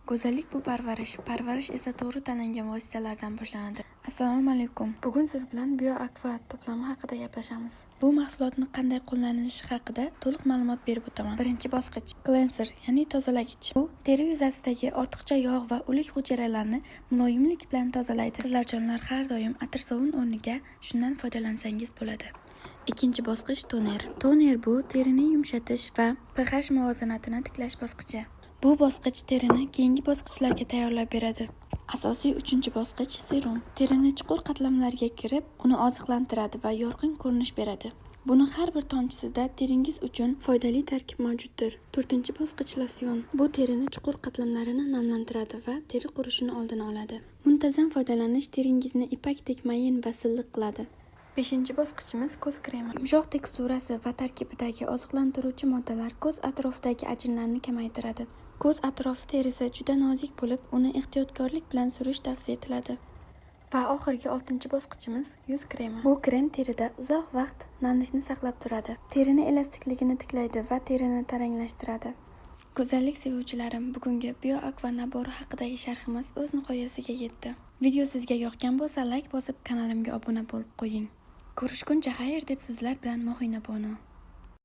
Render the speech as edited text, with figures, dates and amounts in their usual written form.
Go'zallik bu parvarish esa to'g'ri tanlangan vositalardan boshlanadi. Assalomu alaykum. Bugun siz bilan BioAqua to'plami haqida gaplashamiz. Bu mahsulotni qanday qo'llanilishi haqida to'liq ma'lumot berib o'taman. Birinchi bosqich cleanser, ya'ni tozalagich. Bu teri yuzasidagi ortiqcha yog' va o'lik hujayralarni muloyimlik bilan tozalaydi. Qizlarjonlar har doim atir-sovun o'rniga shundan foydalansangiz bo'ladi. Ikkinchi bosqich toner. Toner bu terini yumshatish va pH muvozanatini tiklash bosqichi. Bu bosqich terini keyingi bosqichlarga tayyorlab beradi. Asosiy uchinchi bosqich serum. Terini chuqur qatlamlarga kirib, uni oziqlantiradi va yorqin ko'rinish beradi. Buni har bir tomchisida teringiz uchun foydali tarkib mavjuddir. To'rtinchi bosqich losyon. Bu terini chuqur qatlamlarini namlantiradi va teri qurishini oldini oladi. Muntazam foydalanish teringizni ipakdek mayin va silliq qiladi. Beshinchi bosqichimiz ko'z kremi. Yumshoq teksturasi va tarkibidagi oziqlantiruvchi moddalar ko'z atrofidagi ajinlarni kamaytiradi. Ko'z atrofi terisi juda nozik bo'lib, uni ehtiyotkorlik bilan surish tavsiya etiladi. Va oxirgi 6-chi bosqichimiz yuz kremi. Bu krem terida uzoq vaqt namlikni saqlab turadi. Terini elastikligini tiklaydi va terini taranglashtiradi. Go'zallik sevuvchilarim, bugungi BioAqua nabori haqidagi sharhimiz o'z nihoyasiga yetdi. Video sizga yoqgan bo'lsa, like bosib kanalimga obuna bo'lib qo'ying. Ko'rishguncha xayr deb sizlar bilan Mo'g'ina Bono.